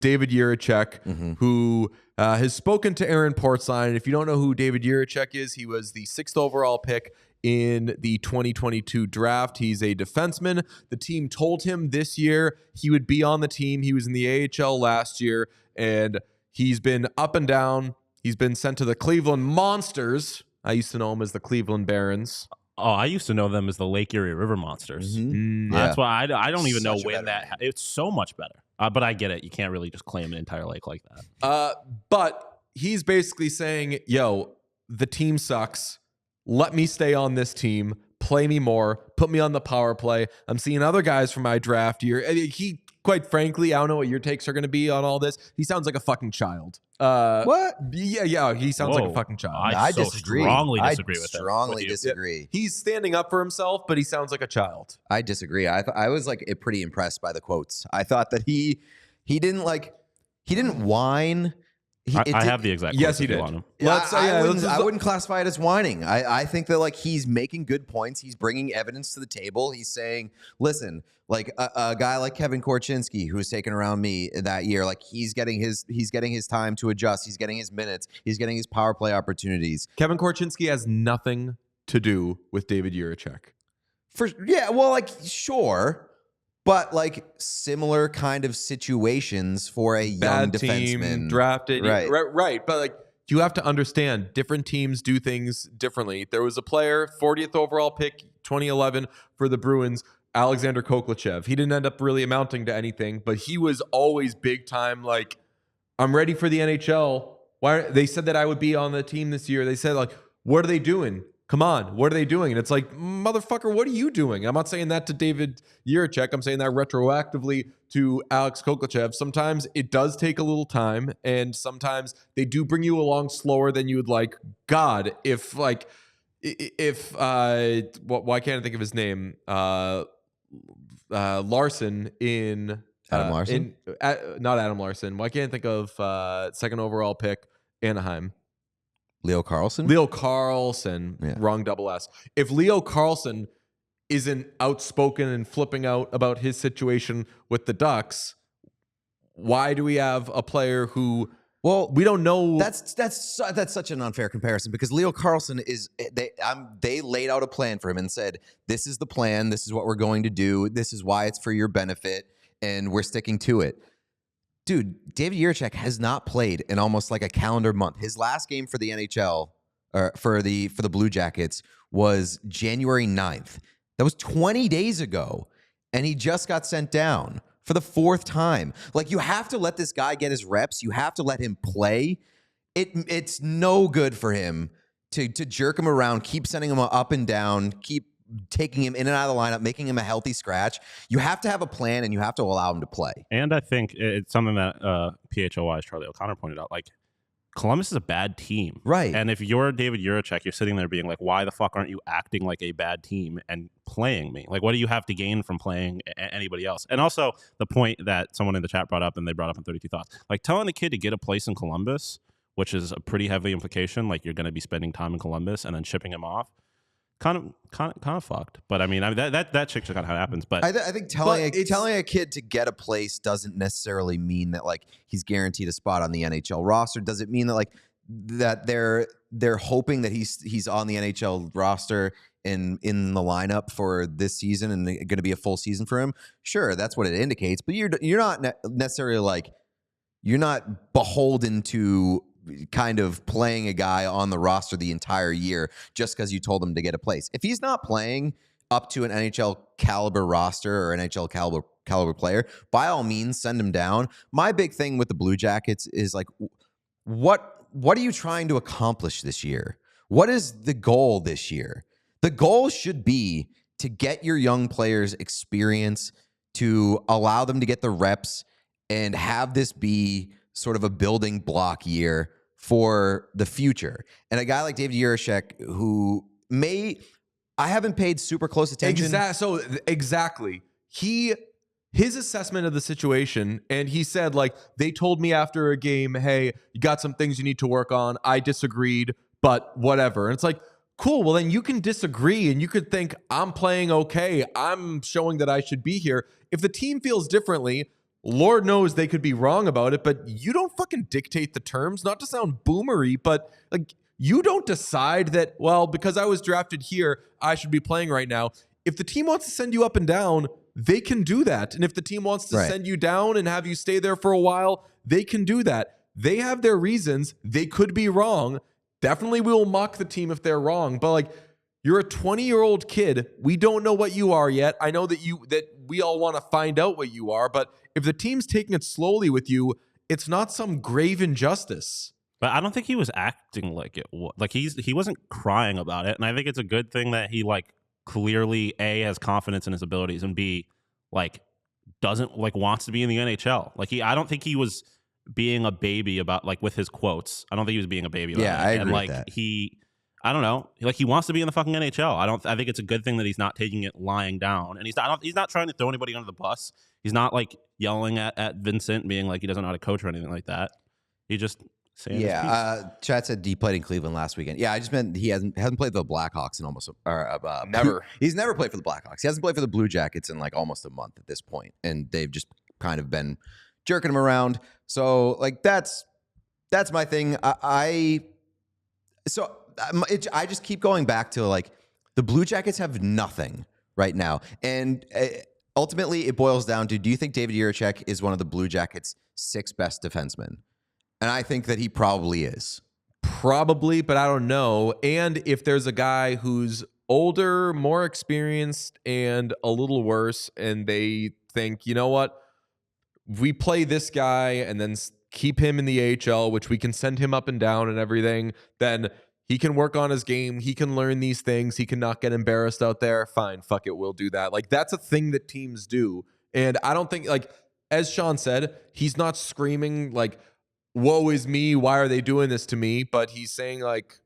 David Jiricek, who has spoken to Aaron Portzline. And if you don't know who David Jiricek is, he was the 6th overall pick in the 2022 draft. He's a defenseman. The team told him this year he would be on the team. He was in the AHL last year, and he's been up and down. He's been sent to the Cleveland Monsters. I used to know him as the Cleveland Barons. Oh, I used to know them as the Lake Erie River Monsters. That's why I don't even know when that. It's so much better. But I get it. You can't really just claim an entire lake like that. But he's basically saying, yo, the team sucks. Let me stay on this team. Play me more. Put me on the power play. I'm seeing other guys from my draft year. He, quite frankly, I don't know what your takes are going to be on all this. He sounds like a fucking child. What? Yeah, he sounds like a fucking child. I disagree. Strongly disagree with him. Strongly disagree. He's standing up for himself, but he sounds like a child. I disagree. I was like pretty impressed by the quotes. I thought that he didn't whine. I have the exact yes, he did. did. I wouldn't classify it as whining. I think that like he's making good points. He's bringing evidence to the table. He's saying, listen, like a guy like Kevin Korchinski, who was taken around me that year, like he's getting his time to adjust. He's getting his minutes. He's getting his power play opportunities. Kevin Korchinski has nothing to do with David Jiricek. Sure. But like similar kind of situations for a young defenseman drafted, right? But like you have to understand, different teams do things differently. There was a player, 40th overall pick, 2011 for the Bruins, Alexander Koklachev. He didn't end up really amounting to anything, but he was always big time. Like, I'm ready for the NHL. Why? They said that I would be on the team this year. They said like, what are they doing? Come on, what are they doing? And it's like, motherfucker, what are you doing? I'm not saying that to David Jiricek. I'm saying that retroactively to Alex Koklachev. Sometimes it does take a little time, and sometimes they do bring you along slower than you would like. God, why can't I think of his name? Larson in Adam Larson? Not Adam Larson. Why can't I think of 2nd overall pick, Anaheim? Leo Carlson? Yeah. Wrong double S. If Leo Carlson isn't outspoken and flipping out about his situation with the Ducks, why do we have a player who, well, we don't know? That's such an unfair comparison because Leo Carlson they laid out a plan for him and said, this is the plan. This is what we're going to do. This is why it's for your benefit. And we're sticking to it. Dude, David Jiricek has not played in almost like a calendar month. His last game for the NHL, or for the Blue Jackets, was January 9th. That was 20 days ago, and he just got sent down for the 4th time. Like, you have to let this guy get his reps. You have to let him play. It's no good for him to jerk him around, keep sending him up and down, keep taking him in and out of the lineup, making him a healthy scratch. You have to have a plan, and you have to allow him to play. And I think it's something that PHOY's Charlie O'Connor pointed out. Like, Columbus is a bad team. Right. And if you're David Jiricek, you're sitting there being like, why the fuck aren't you acting like a bad team and playing me? Like, what do you have to gain from playing anybody else? And also the point that someone in the chat brought up, and they brought up in 32 Thoughts, like telling a kid to get a place in Columbus, which is a pretty heavy implication, like you're going to be spending time in Columbus and then shipping him off. Kind of fucked, but I mean that chick kind of happens. But I think telling a kid to get a place doesn't necessarily mean that like he's guaranteed a spot on the NHL roster. Does it mean that like that they're hoping that he's on the NHL roster in the lineup for this season and going to be a full season for him? Sure, that's what it indicates. But you're not necessarily like you're not beholden to kind of playing a guy on the roster the entire year just because you told him to get a place. If he's not playing up to an NHL caliber roster or NHL caliber player, by all means, send him down. My big thing with the Blue Jackets is like, what are you trying to accomplish this year? What is the goal this year? The goal should be to get your young players experience, to allow them to get the reps and have this be sort of a building block year for the future. And a guy like David Jiricek, who I haven't paid super close attention. Exactly. His assessment of the situation, and he said, like, they told me after a game, hey, you got some things you need to work on. I disagreed, but whatever. And it's like, cool, well, then you can disagree, and you could think, I'm playing okay. I'm showing that I should be here. If the team feels differently, Lord knows they could be wrong about it, but you don't fucking dictate the terms, not to sound boomery, but like you don't decide that, well, because I was drafted here, I should be playing right now. If the team wants to send you up and down, they can do that. And if the team wants to send you down and have you stay there for a while, they can do that. They have their reasons. They could be wrong. Definitely we will mock the team if they're wrong. But like, you're a 20-year-old kid. We don't know what you are yet. I know that we all want to find out what you are. But if the team's taking it slowly with you, it's not some grave injustice. But I don't think he was acting like it. Like he wasn't crying about it. And I think it's a good thing that he like clearly A, has confidence in his abilities, and B, like doesn't like wants to be in the NHL. Like I don't think he was being a baby about like with his quotes. I don't think he was being a baby about it. I agree and like with that. I don't know. Like he wants to be in the fucking NHL. I think it's a good thing that he's not taking it lying down, and he's not trying to throw anybody under the bus. He's not like yelling at Vincent, being like he doesn't know how to coach or anything like that. He just saying his piece. Chat said he played in Cleveland last weekend. Yeah, I just meant he hasn't played the Blackhawks in almost Never. He's never played for the Blackhawks. He hasn't played for the Blue Jackets in like almost a month at this point, and they've just kind of been jerking him around. So like that's my thing. I just keep going back to like the Blue Jackets have nothing right now, and ultimately it boils down to: do you think David Jiricek is one of the Blue Jackets' 6 best defensemen? And I think that he probably is. Probably, but I don't know. And if there's a guy who's older, more experienced, and a little worse, and they think, you know what, we play this guy and then keep him in the AHL, which we can send him up and down and everything, then he can work on his game. He can learn these things. He can not get embarrassed out there. Fine, fuck it, we'll do that. Like, that's a thing that teams do. And I don't think, like, as Sean said, he's not screaming, like, woe is me, why are they doing this to me? But he's saying, like,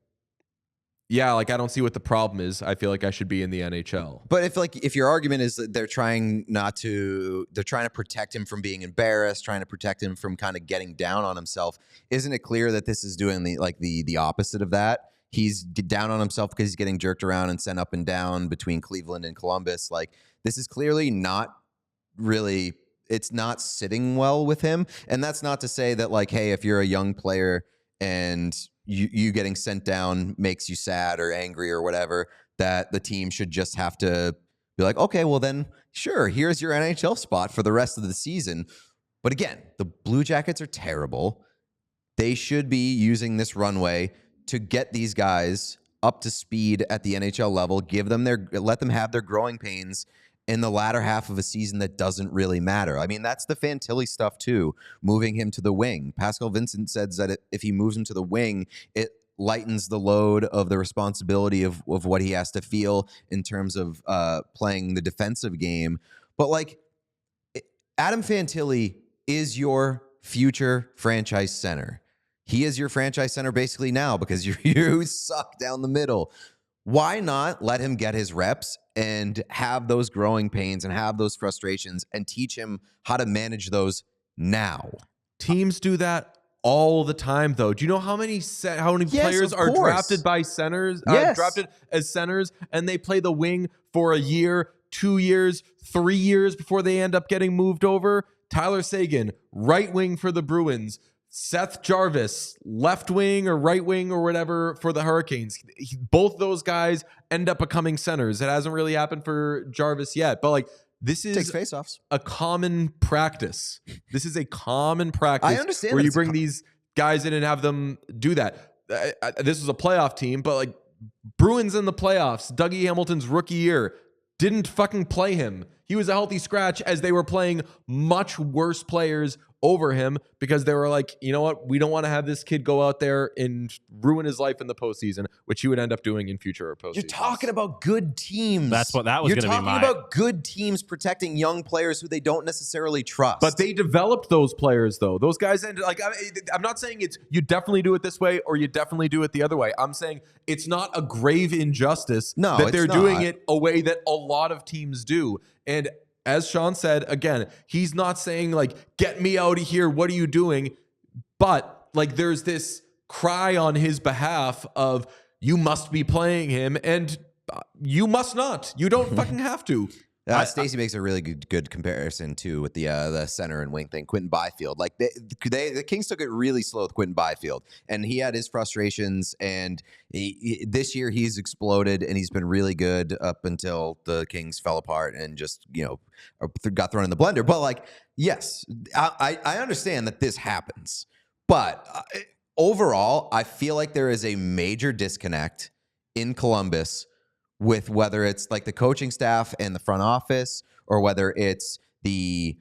yeah, like, I don't see what the problem is. I feel like I should be in the NHL. But if your argument is that they're trying to protect him from being embarrassed, trying to protect him from kind of getting down on himself, isn't it clear that this is doing the opposite of that? He's down on himself because he's getting jerked around and sent up and down between Cleveland and Columbus. Like, this is clearly not really, it's not sitting well with him. And that's not to say that, like, hey, if you're a young player and you getting sent down makes you sad or angry or whatever, that the team should just have to be like, okay, well then, sure, here's your NHL spot for the rest of the season. But again, the Blue Jackets are terrible. They should be using this runway to get these guys up to speed at the NHL level, let them have their growing pains in the latter half of a season that doesn't really matter. I mean, that's the Fantilli stuff too, moving him to the wing. Pascal Vincent says that if he moves him to the wing, it lightens the load of the responsibility of what he has to feel in terms of playing the defensive game. But like, Adam Fantilli is your future franchise center. He is your franchise center basically now because you suck down the middle. Why not let him get his reps and have those growing pains and have those frustrations and teach him how to manage those now? Teams do that all the time, though. Do you know how many players are drafted by centers, drafted as centers, and they play the wing for a year, 2 years, 3 years before they end up getting moved over? Tyler Seguin, right wing for the Bruins. Seth Jarvis, left wing or right wing or whatever for the Hurricanes. Both those guys end up becoming centers. It hasn't really happened for Jarvis yet, but like, this is a common practice. This is a common practice. I understand where you bring these guys in and have them do that. This was a playoff team, but like, Bruins in the playoffs, Dougie Hamilton's rookie year, didn't fucking play him. He was a healthy scratch as they were playing much worse players over him because they were like, you know what? We don't want to have this kid go out there and ruin his life in the postseason, which he would end up doing in future postseasons. You're talking about good teams. That was going to be You're talking about good teams protecting young players who they don't necessarily trust. But they developed those players, though. Those guys ended like, I'm not saying it's you definitely do it this way or you definitely do it the other way. I'm saying it's not a grave injustice that they're doing it a way that a lot of teams do. And as Sean said, again, he's not saying like, get me out of here. What are you doing? But like, there's this cry on his behalf of you must be playing him and you must not. You don't fucking have to. Stacey makes a really good comparison too with the center and wing thing. Quentin Byfield, like the Kings took it really slow with Quentin Byfield, and he had his frustrations. And this year he's exploded, and he's been really good up until the Kings fell apart and just got thrown in the blender. But like, yes, I understand that this happens, but overall, I feel like there is a major disconnect in Columbus with whether it's like the coaching staff and the front office, or whether it's the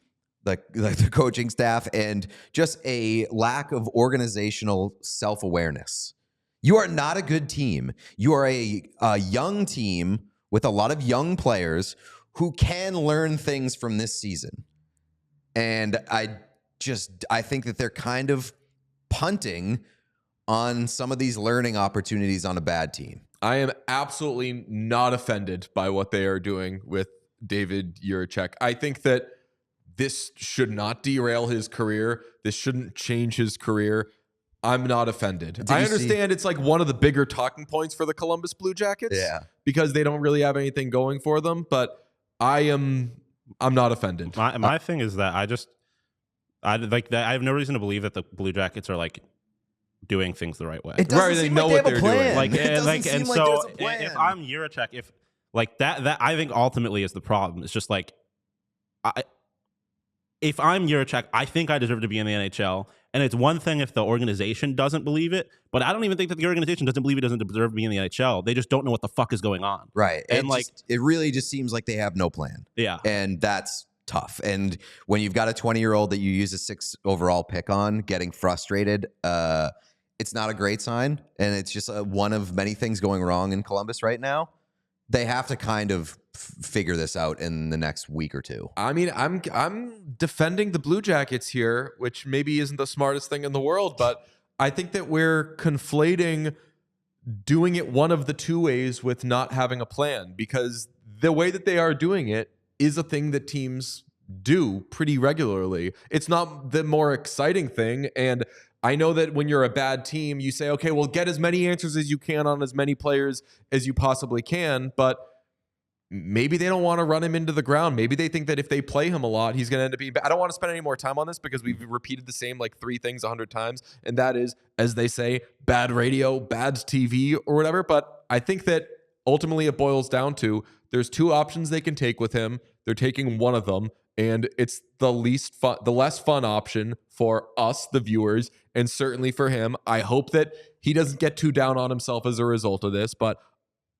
coaching staff and just a lack of organizational self-awareness. You are not a good team. You are a young team with a lot of young players who can learn things from this season. And I think that they're kind of punting on some of these learning opportunities on a bad team. I am absolutely not offended by what they are doing with David Jiricek. I think that this should not derail his career. This shouldn't change his career. I'm not offended. I understand it's like one of the bigger talking points for the Columbus Blue Jackets, because they don't really have anything going for them. But I'm not offended. My thing is that I have no reason to believe that the Blue Jackets are like doing things the right way. It doesn't seem like they have a plan. If I'm Jiricek, if like that I think ultimately is the problem. It's just like if I'm Jiricek, I think I deserve to be in the NHL. And it's one thing if the organization doesn't believe it, but I don't even think that the organization doesn't believe it doesn't deserve to be in the NHL. They just don't know what the fuck is going on. Right. And it really just seems like they have no plan. Yeah. And that's tough. And when you've got a 20-year-old that you use a 6th overall pick on getting frustrated, it's not a great sign, and it's just one of many things going wrong in Columbus right now. They have to kind of figure this out in the next week or two. I mean, I'm defending the Blue Jackets here, which maybe isn't the smartest thing in the world, but I think that we're conflating doing it one of the two ways with not having a plan, because the way that they are doing it is a thing that teams do pretty regularly. It's not the more exciting thing, and I know that when you're a bad team, you say, okay, well, get as many answers as you can on as many players as you possibly can, but maybe they don't want to run him into the ground. Maybe they think that if they play him a lot, he's going to end up being bad. I don't want to spend any more time on this because we've repeated the same like 3 things 100 times, and that is, as they say, bad radio, bad TV, or whatever. But I think that ultimately it boils down to there's 2 options they can take with him. They're taking one of them, and it's the less fun option for us, the viewers, and certainly for him. I hope that he doesn't get too down on himself as a result of this, but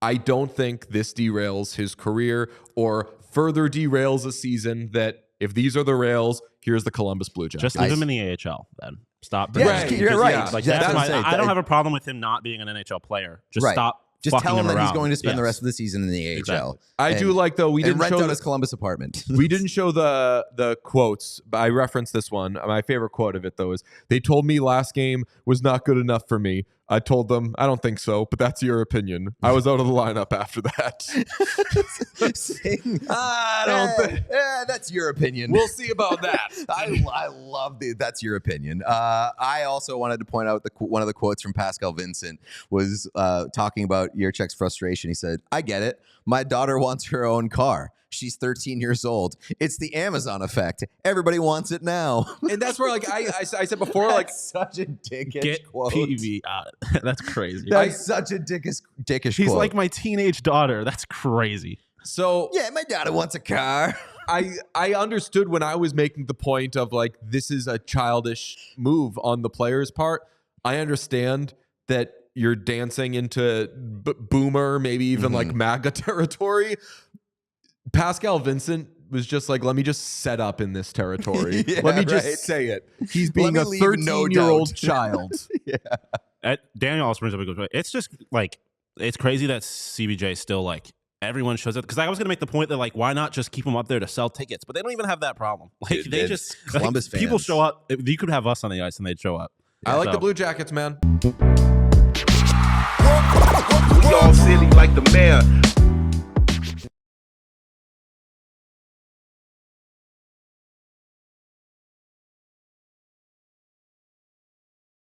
I don't think this derails his career or further derails a season that if these are the rails, here's the Columbus Blue Jackets. Just leave him in the AHL then. Stop. Yeah, you're right. Like, Yeah, I don't have a problem with him not being an NHL player. Just stop. Just tell him that he's going to spend Yes. the rest of the season in the AHL. Exactly. I do like, though, we didn't rent show out his Columbus apartment. We didn't show the quotes, but I referenced this one. My favorite quote of it, though, is they told me last game was not good enough for me. I told them, I don't think so, but that's your opinion. I was out of the lineup after that. I don't think. That's your opinion. We'll see about that. I love that's your opinion. I also wanted to point out one of the quotes from Pascal Vincent was talking about Jiricek's frustration. He said, I get it. My daughter wants her own car. She's 13 years old. It's the Amazon effect. Everybody wants it now. And that's where, like I said before, like such a dickish Get quote. PV out. That's crazy. That's such a dickish He's quote. like my teenage daughter. That's crazy. so Yeah, my daughter wants a car. I understood when I was making the point of like this is a childish move on the player's part. I understand that you're dancing into boomer, maybe even like MAGA territory. Pascal Vincent was just like, let me just set up in this territory. Yeah, let me just right. say it. He's being me a leave no 13-year-old doubt. child. Daniel also brings up a good point. It's just like, it's crazy that CBJ still like, everyone shows up. Because I was going to make the point that like, why not just keep them up there to sell tickets? But they don't even have that problem. Like they just, Columbus like, people fans. show up. You could have us on the ice and they'd show up. I like the Blue Jackets, man. We all silly like the mayor.